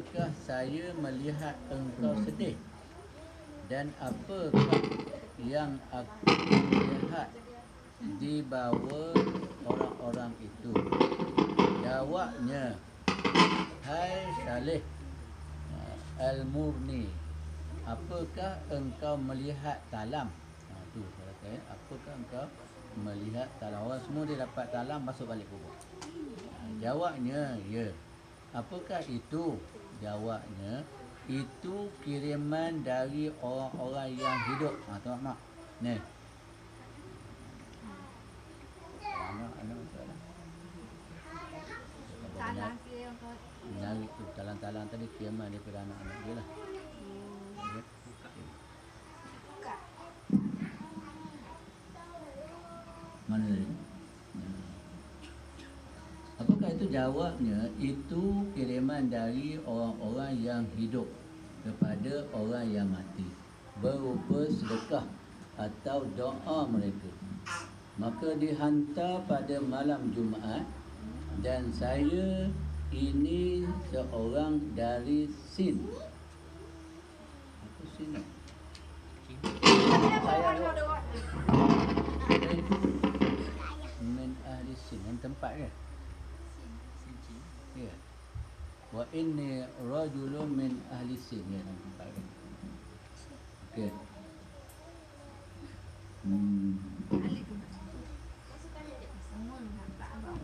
apakah saya melihat engkau sedih? Dan apakah yang aku lihat di bawah orang-orang itu? Jawabnya, hai Saleh Al-Murni, apakah engkau melihat talam? Tu saya kata, apakah engkau melihat talam? Orang semua dia dapat talam, masuk balik kubur. Jawabnya, ya. Apakah itu? Jawabnya, itu kiriman dari orang-orang yang hidup. Tengok mak. Ni. Anak masalah. Talang kira kau. Menarik tu talang-talang tadi kiriman daripada anak-anak dia lah. Ya. Buka. Mana tadi? Apakah itu? Jawabnya, itu kiriman dari orang-orang yang hidup kepada orang yang mati, berupa sedekah atau doa mereka. Maka dihantar pada malam Jumaat, dan saya ini seorang dari Sin. Apa Sin? Saya min ahli Sin. Yang tempat ke? Ya. Wa inni rajulun min ahli Sin. Ya, tempat ke? Okey. Semua nampak abang.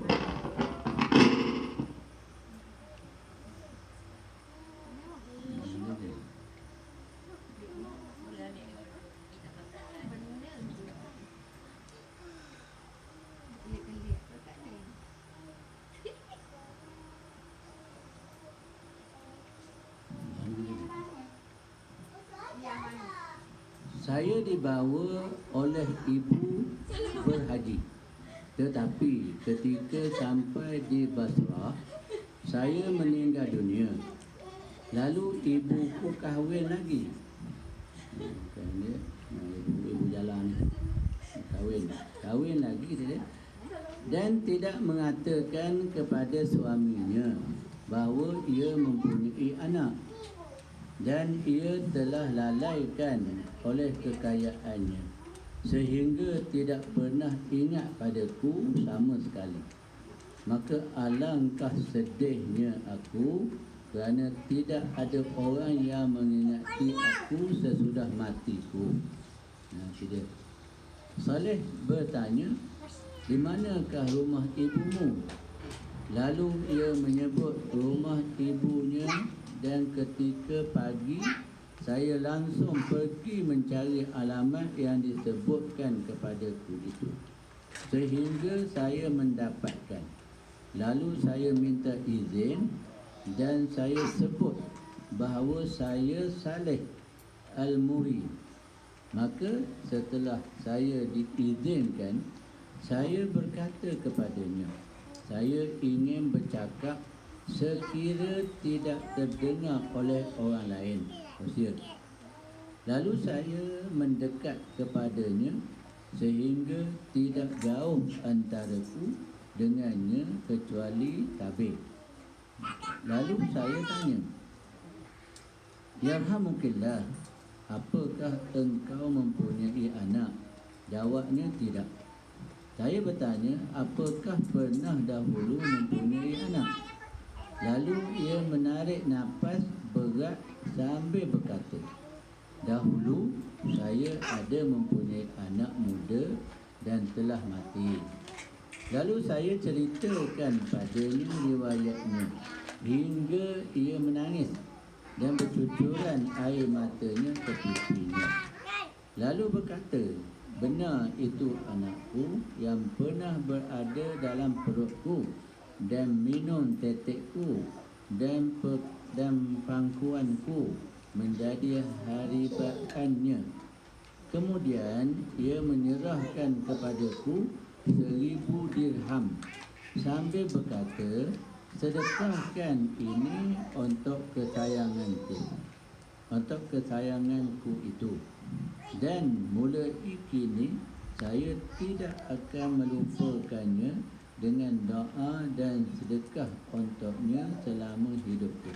Saya dibawa oleh ibu berhaji. Tetapi ketika sampai di Basrah, saya meninggal dunia. Lalu ibuku kahwin lagi. Kan dia, ibu jalan kahwin lagi dia. Dan tidak mengatakan kepada suaminya bahawa ia mempunyai anak, dan ia telah lalaikan oleh kekayaannya sehingga tidak pernah ingat padaku sama sekali. Maka alangkah sedihnya aku kerana tidak ada orang yang mengingati aku sesudah matiku. Dia. Saleh bertanya, di manakah rumah ibumu? Lalu ia menyebut rumah ibunya, dan ketika pagi saya langsung pergi mencari alamat yang disebutkan kepadaku itu, sehingga saya mendapatkan. Lalu saya minta izin dan saya sebut bahawa saya Saleh Al-Muri. Maka setelah saya diizinkan, saya berkata kepadanya, saya ingin bercakap sekira tidak terdengar oleh orang lain. Lalu saya mendekat kepadanya sehingga tidak jauh antaraku dengannya kecuali tabir. Lalu saya tanya, Yarhamukillah, apakah engkau mempunyai anak? Jawabnya, tidak. Saya bertanya, apakah pernah dahulu mempunyai anak? Lalu ia menarik nafas berat sambil berkata, dahulu saya ada mempunyai anak muda dan telah mati. Lalu saya ceritakan padanya riwayatnya hingga ia menangis dan bercucuran air matanya ke pipinya. Lalu berkata, benar itu anakku yang pernah berada dalam perutku dan minum tetekku dan pangkuanku menjadi haribaannya. Kemudian ia menyerahkan kepadaku 1000 dirham sambil berkata, sedekahkan ini untuk kesayanganku itu, dan mulai kini saya tidak akan melupakannya dengan doa dan sedekah untuknya selama hidupku.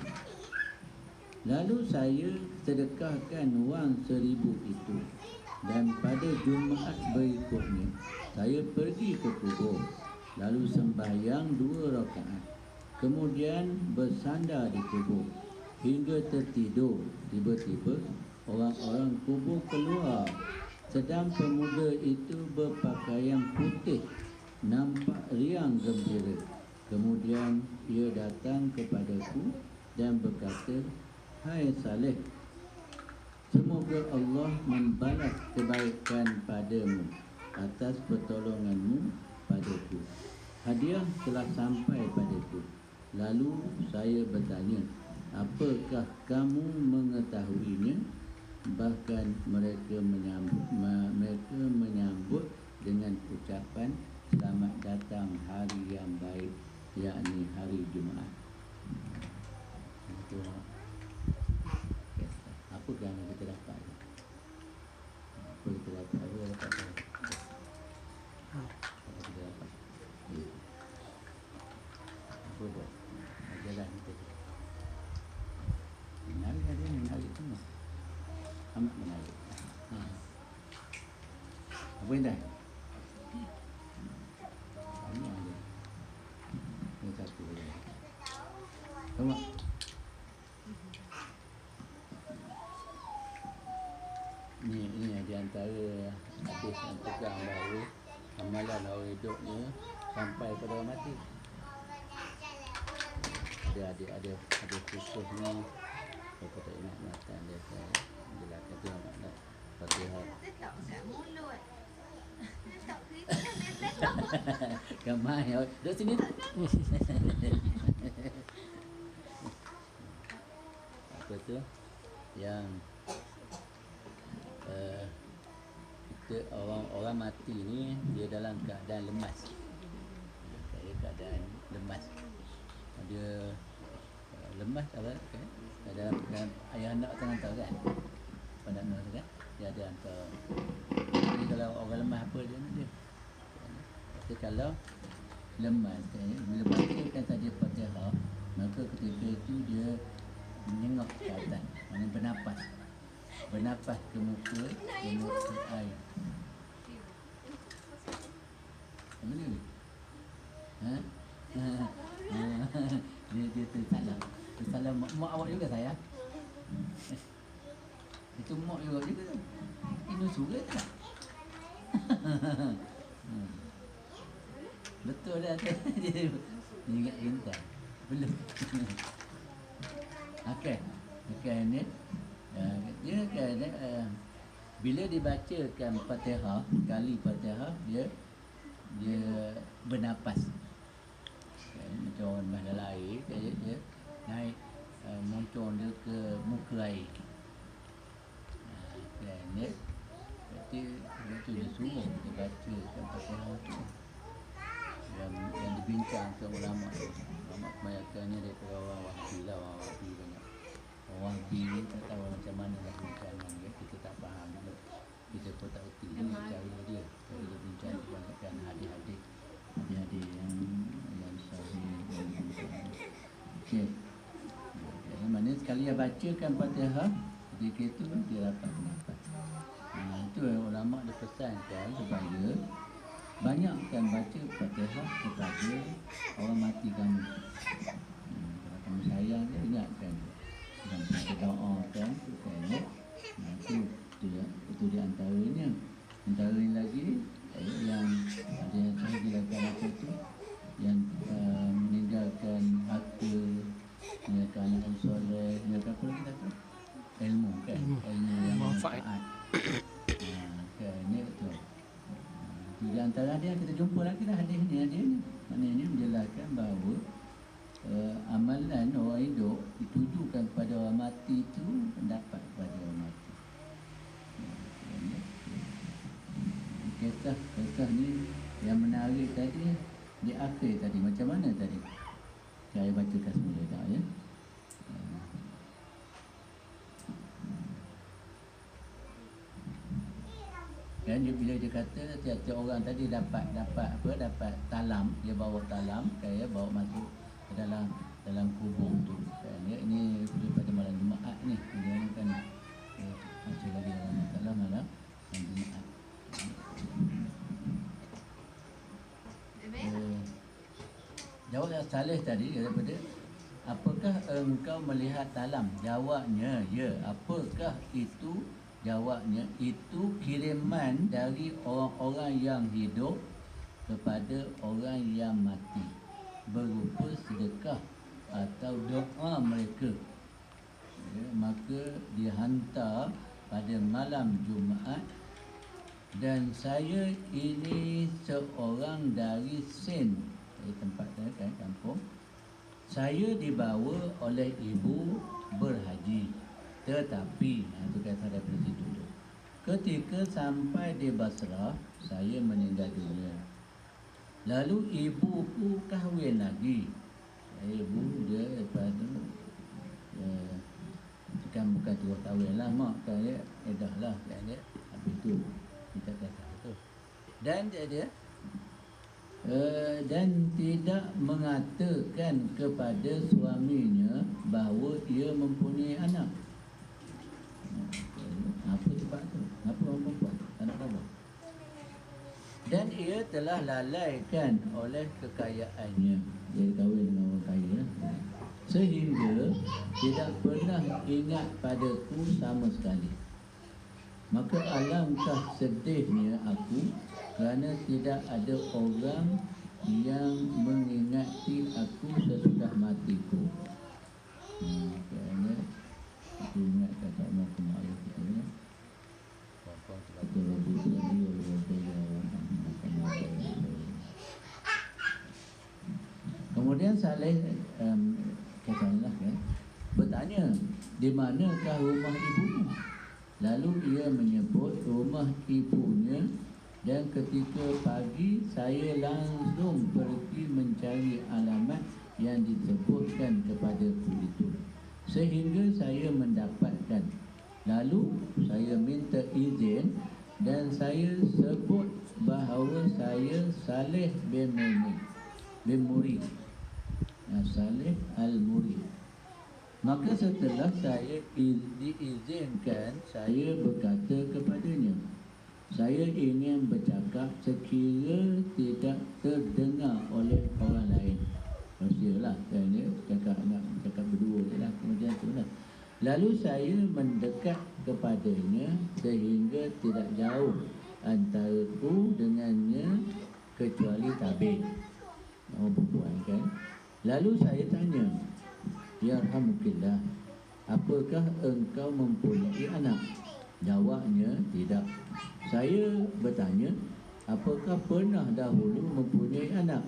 Lalu saya sedekahkan wang 1,000 itu. Dan pada Jumaat berikutnya saya pergi ke kubur, lalu sembahyang 2 rakaat. Kemudian bersandar di kubur hingga tertidur. Tiba-tiba orang-orang kubur keluar. Sedang pemuda itu berpakaian putih, nampak riang gembira. Kemudian ia datang kepadaku dan berkata, "Hai Saleh, semoga Allah membalas kebaikan padamu atas pertolonganmu padaku. Hadiah telah sampai padaku." Lalu saya bertanya, "Apakah kamu mengetahuinya?" Bahkan mereka menyambut dengan ucapan, "Selamat datang hari yang baik, yakni hari Jumaat." Itu apa yang kita dapat? Apa kita dapat? Apa kita dapat? Apa buat? Jalan kita. Menarik semua. Amat menarik. Apa yang dah? Ini ada. Ini satu lagi. Tengok. Ini di antara hadis yang pegang bahawa amalan orang hidup ni sampai pada orang mati. Ada khusus ni. Saya tak ingat matan dia. Dia kata makna Fatihah. Letak kat mulut. Letak kereta letak. Kamai, duduk sini. Apa tu? Yang kita orang mati ni dia dalam keadaan lemas. Keadaan lemas. Dia lemas apa kan? Dalam ayah anak tengah tahu kan? Pada anak tu kan? Dia ada hantar. Jadi kalau orang lemas apa dia? Tapi kalau lemas kan, bila bacakan saja Fatihah, maka ketika itu dia menengok ke atas, maknanya bernapas ke muka air. Apa ni? Dia tersalah mak awak juga saya. Itu mak juga tu. Ini surat tak? Betul dah tu. Dia ingat bintang. Belum. Okey ni dia kata bila dibacakan Fatihah, kali Fatihah dia bernapas. Macam orang mas dalam air, dia naik moncong dia ke muka air. Dia berarti dia suruh kita baca Fatihah tu yang dibincangkan ulama kebanyakannya daripada orang Wahabi lah. Orang Wahabi banyak. Orang Wahabi ni tak tahu macam mana nak bincangkan dia. Kita tak faham juga. Kita pun tak erti cara dia. Cara dia bincang kebanyakan hadis-hadis yang sahih. Okey. Maknanya sekali dia bacakan Fatihah, ketika itu dia dapat pendapat. Itu ulama dia pesankan supaya banyakkan baca Fatihah kepada orang mati kamu. Kalau kamu sayang dia, ingatkan dan kita doakan supaya itu di antaranya. Antara lagi yang ada yang saya jelaskan apa itu, yang meninggalkan harta, meninggalkan anak soleh, meninggalkan apa lagi kata? Ilmu kan? Ilmu yang manfaat. Kan, ni betul. Di antara dia kita jumpa lagi dah hadis ni. Maknanya menjelaskan bahawa amalan orang hidup ditujukan kepada orang mati itu mendapat kepada orang mati. Kisah ni yang menarik tadi di akhir tadi macam mana tadi? Saya bacakan semula dah ya. Dan bila dia kata tiap-tiap orang tadi dapat talam, dia bawa talam, bawa masuk ke dalam kubur tu. Kan ini daripada malam Jumaat ni. salih tadi daripada apakah engkau melihat talam? Jawabnya, ya. Apakah itu? Jawabnya, itu kiriman dari orang-orang yang hidup kepada orang yang mati berupa sedekah atau doa mereka. Ya, maka dihantar pada malam Jumaat, dan saya ini seorang dari Sen, dari tempat saya kan, kampung. Saya dibawa oleh ibu berhaji, tetapi itu kata daripada situ tu, ketika sampai di Basrah, saya meninggal dunia. Lalu ibuku kahwin lagi. Ibu dia lepas tu bukan terus kahwin lah, mak saya edah lah dia. Habis tu kita kata tu. Dan dia dan tidak mengatakan kepada suaminya bahawa ia mempunyai anak. Apa sebab tu? Apa orang perempuan? Tak nak tahu. Dan ia telah lalaikan oleh kekayaannya. Dia kahwin dengan orang kaya, sehingga tidak pernah ingat padaku sama sekali. Maka alangkah sedihnya aku kerana tidak ada orang yang mengingati aku sesudah matiku. Kerana aku ingat kata Allah kemarin kita ya. Kemudian Saleh katalah kan, bertanya, di manakah rumah ibunya? Lalu ia menyebut rumah ibunya, dan ketika pagi saya langsung pergi mencari alamat yang disebutkan kepadaku itu, sehingga saya mendapatkan. Lalu saya minta izin dan saya sebut bahawa saya Saleh bin Muri, Saleh Al-Muri. Maka setelah saya diizinkan, saya berkata kepadanya, saya ingin bercakap sekira tidak terdengar oleh orang lain. Rahsialah, saya cakap berdua je lah, kemudian tu lah. Lalu saya mendekat kepadanya sehingga tidak jauh antaraku dengannya kecuali tabir. Orang perempuan kan. Lalu saya tanya, ya Alhamdulillah, apakah engkau mempunyai anak? Jawabnya, tidak. Saya bertanya, apakah pernah dahulu mempunyai anak?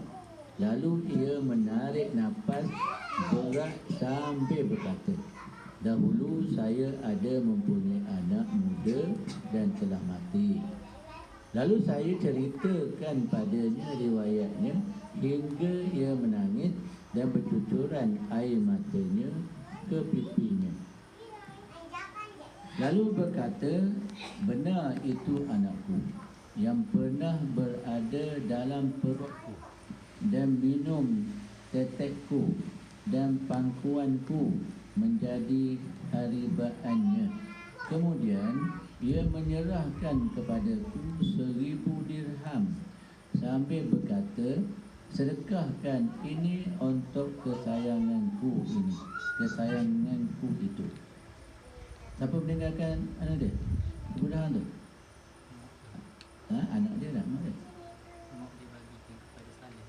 Lalu ia menarik nafas berat sambil berkata, dahulu saya ada mempunyai anak muda dan telah mati. Lalu saya ceritakan padanya riwayatnya hingga ia menangis dan bercucuran air matanya ke pipinya. Lalu berkata, benar itu anakku yang pernah berada dalam perutku dan minum tetekku dan pangkuanku menjadi haribaannya. Kemudian ia menyerahkan kepadaku 1000 dirham sambil berkata, sedekahkan ini untuk kesayanganku itu. Siapa meninggalkan anak dia? Kemudahan tu? Anak dia tak? Mak dia? Mau dibagikan kepada Saleh.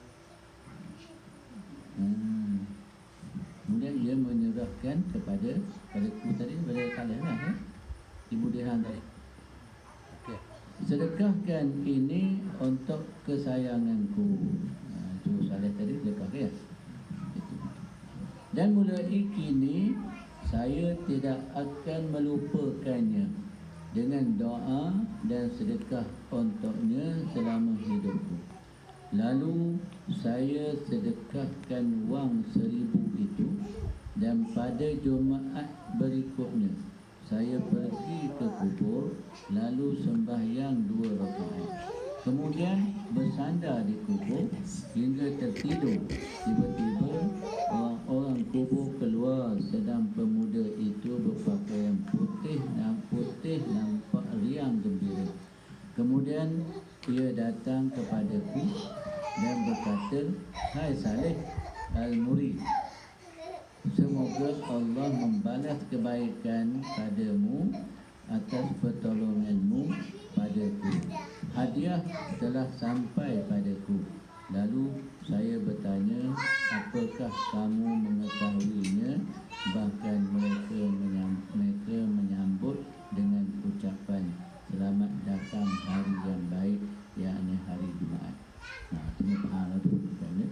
Kemudian ia menyerahkan kepada tadi, pada Saleh lah ya? Ibu dirham tadi. Okey. Sedekahkan ini untuk kesayanganku. Itu Saleh tadi sedekah ya. Itu. Dan mulai kini saya tidak akan melupakannya dengan doa dan sedekah untuknya selama hidupku. Lalu saya sedekahkan wang 1000 itu, dan pada Jumaat berikutnya saya pergi ke kubur lalu sembahyang 2 rakaat. Kemudian bersandar di kubur hingga tertidur. Tiba-tiba orang-orang kubur keluar sedang pemuda itu berpakaian putih nampak riang gembira. Kemudian ia datang kepadaku dan berkata, "Hai Saleh Al-Muri, semoga Allah membalas kebaikan padamu atas pertolonganmu padaku. Hadiah telah sampai padaku." Lalu saya bertanya, "Apakah kamu mengetahuinya?" Bahkan mereka menyambut dengan ucapan, "Selamat datang hari yang baik, yakni hari Jumaat." Nah, itu faham tu kan ya.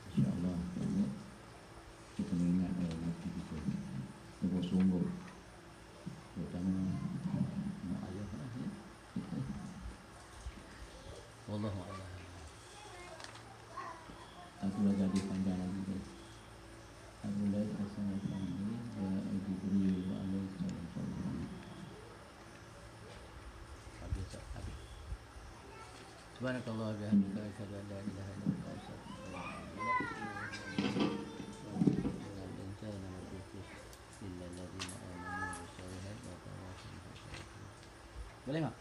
InsyaAllah kan ya. Kita mengingat nanti kita sungguh-sungguh terutama mak ayah lah ya. Wallahu a'lam. Aku dah jadi panjang lagi guys. Aku dah asal panggil ya Jibril wa alaihi salam. Habis. Subhanakallah wa bihamdika asyhadu an la ilaha illa anta astaghfiruka wa atubu ilaik. Boleh mak?